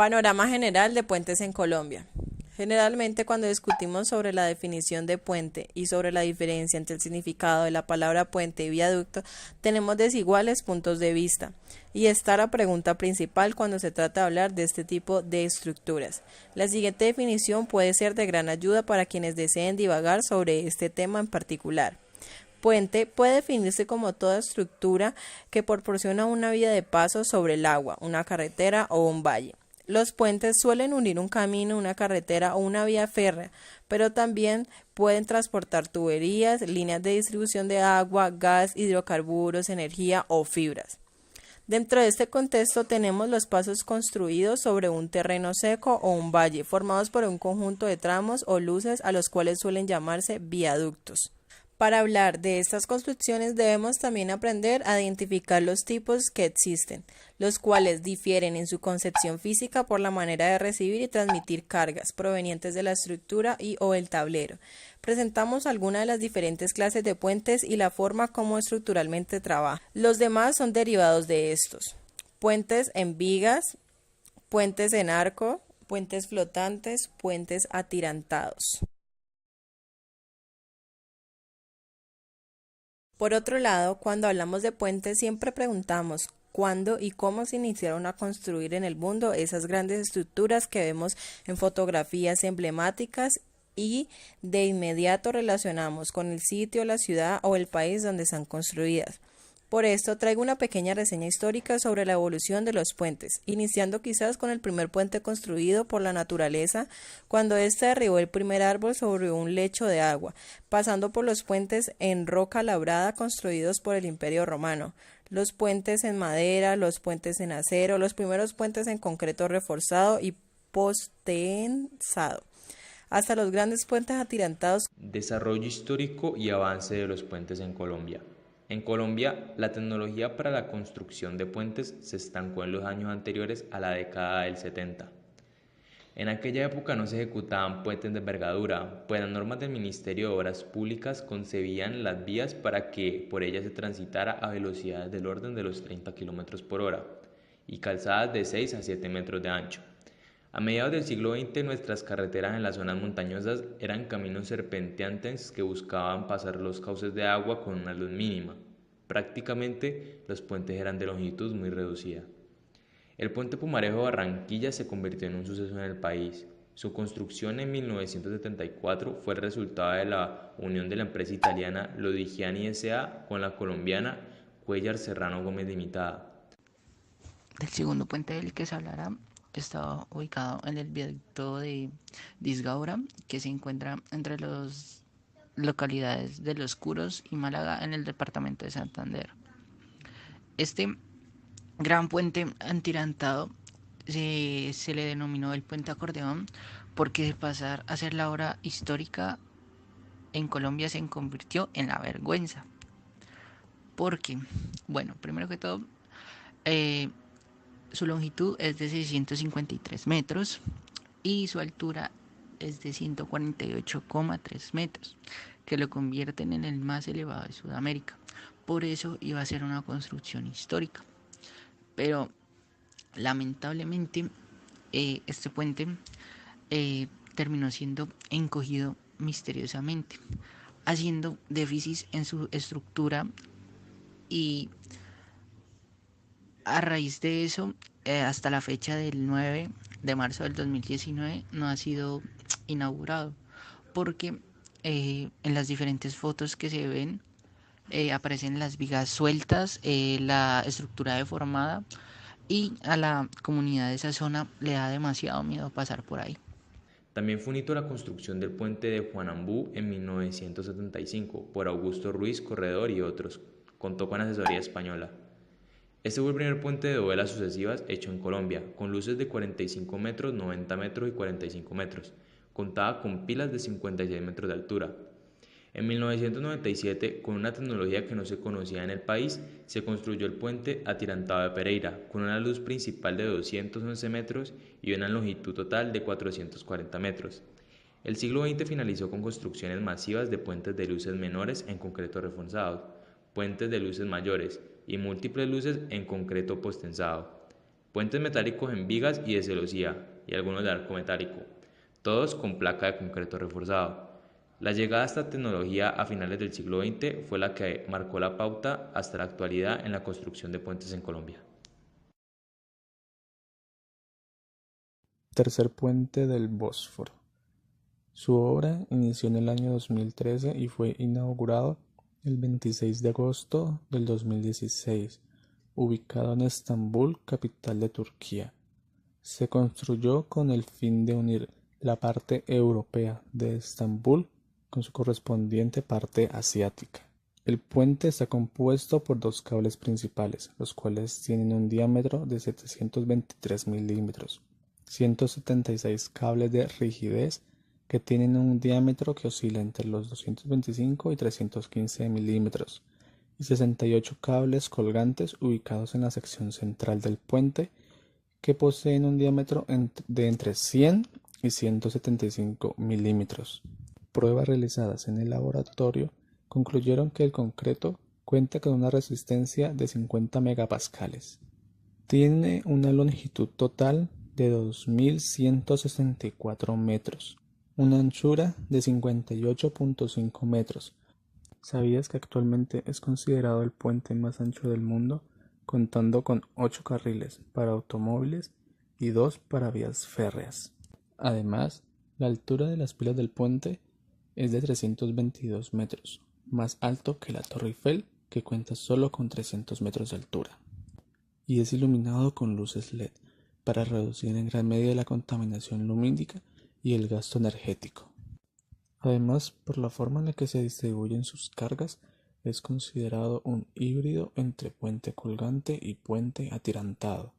Panorama general de puentes en Colombia. Generalmente cuando discutimos sobre la definición de puente y sobre la diferencia entre el significado de la palabra puente y viaducto, tenemos desiguales puntos de vista. Y está la pregunta principal cuando se trata de hablar de este tipo de estructuras. La siguiente definición puede ser de gran ayuda para quienes deseen divagar sobre este tema en particular. Puente puede definirse como toda estructura que proporciona una vía de paso sobre el agua, una carretera o un valle. Los puentes suelen unir un camino, una carretera o una vía férrea, pero también pueden transportar tuberías, líneas de distribución de agua, gas, hidrocarburos, energía o fibras. Dentro de este contexto tenemos los pasos construidos sobre un terreno seco o un valle, formados por un conjunto de tramos o luces a los cuales suelen llamarse viaductos. Para hablar de estas construcciones debemos también aprender a identificar los tipos que existen, los cuales difieren en su concepción física por la manera de recibir y transmitir cargas provenientes de la estructura y o el tablero. Presentamos algunas de las diferentes clases de puentes y la forma como estructuralmente trabajan. Los demás son derivados de estos. Puentes en vigas, puentes en arco, puentes flotantes, puentes atirantados. Por otro lado, cuando hablamos de puentes siempre preguntamos cuándo y cómo se iniciaron a construir en el mundo esas grandes estructuras que vemos en fotografías emblemáticas y de inmediato relacionamos con el sitio, la ciudad o el país donde están construidas. Por esto traigo una pequeña reseña histórica sobre la evolución de los puentes, iniciando quizás con el primer puente construido por la naturaleza, cuando éste derribó el primer árbol sobre un lecho de agua, pasando por los puentes en roca labrada construidos por el Imperio Romano, los puentes en madera, los puentes en acero, los primeros puentes en concreto reforzado y postensado, hasta los grandes puentes atirantados. Desarrollo histórico y avance de los puentes en Colombia. En Colombia, la tecnología para la construcción de puentes se estancó en los años anteriores a la década del 70. En aquella época no se ejecutaban puentes de envergadura, pues las normas del Ministerio de Obras Públicas concebían las vías para que por ellas se transitara a velocidades del orden de los 30 km por hora y calzadas de 6 a 7 metros de ancho. A mediados del siglo XX, nuestras carreteras en las zonas montañosas eran caminos serpenteantes que buscaban pasar los cauces de agua con una luz mínima. Prácticamente, los puentes eran de longitud muy reducida. El puente Pumarejo-Barranquilla se convirtió en un suceso en el país. Su construcción en 1974 fue el resultado de la unión de la empresa italiana Lodigiani S.A. con la colombiana Cuéllar Serrano Gómez Limitada. El segundo puente del que se hablará está ubicado en el viaducto de Disgaura, que se encuentra entre las localidades de Los Curos y Málaga en el departamento de Santander. Este gran puente atirantado se le denominó el puente acordeón porque de pasar a ser la obra histórica en Colombia se convirtió en la vergüenza. Porque, bueno, primero que todo, su longitud es de 653 metros y su altura es de 148,3 metros, que lo convierten en el más elevado de Sudamérica. Por eso iba a ser una construcción histórica. Pero lamentablemente este puente terminó siendo encogido misteriosamente, haciendo déficit en su estructura y a raíz de eso, hasta la fecha del 9 de marzo del 2019 no ha sido inaugurado porque en las diferentes fotos que se ven aparecen las vigas sueltas, la estructura deformada y a la comunidad de esa zona le da demasiado miedo pasar por ahí. También fue un hito la construcción del puente de Juanambú en 1975 por Augusto Ruiz Corredor y otros. Contó con asesoría española. Este fue el primer puente de dovelas sucesivas hecho en Colombia, con luces de 45 metros, 90 metros y 45 metros. Contaba con pilas de 56 metros de altura. En 1997, con una tecnología que no se conocía en el país, se construyó el puente Atirantado de Pereira, con una luz principal de 211 metros y una longitud total de 440 metros. El siglo XX finalizó con construcciones masivas de puentes de luces menores en concreto reforzados, puentes de luces mayores y múltiples luces en concreto postensado. puentes metálicos en vigas y de celosía, y algunos de arco metálico, todos con placa de concreto reforzado. La llegada a esta tecnología a finales del siglo XX fue la que marcó la pauta hasta la actualidad en la construcción de puentes en Colombia. Tercer puente del Bósforo. Su obra inició en el año 2013 y fue inaugurado el 26 de agosto del 2016, ubicado en Estambul, capital de Turquía. Se construyó con el fin de unir la parte europea de Estambul con su correspondiente parte asiática. El puente está compuesto por dos cables principales, los cuales tienen un diámetro de 723 milímetros, 176 cables de rigidez que tienen un diámetro que oscila entre los 225 y 315 milímetros, y 68 cables colgantes ubicados en la sección central del puente que poseen un diámetro de entre 100 y 175 milímetros. Pruebas realizadas en el laboratorio concluyeron que el concreto cuenta con una resistencia de 50 megapascales. Tiene una longitud total de 2.164 metros, una anchura de 58.5 metros. ¿Sabías que actualmente es considerado el puente más ancho del mundo, contando con 8 carriles para automóviles y 2 para vías férreas? Además, la altura de las pilas del puente es de 322 metros, más alto que la Torre Eiffel, que cuenta solo con 300 metros de altura, y es iluminado con luces LED para reducir en gran medida la contaminación lumínica y el gasto energético. Además, por la forma en la que se distribuyen sus cargas, es considerado un híbrido entre puente colgante y puente atirantado.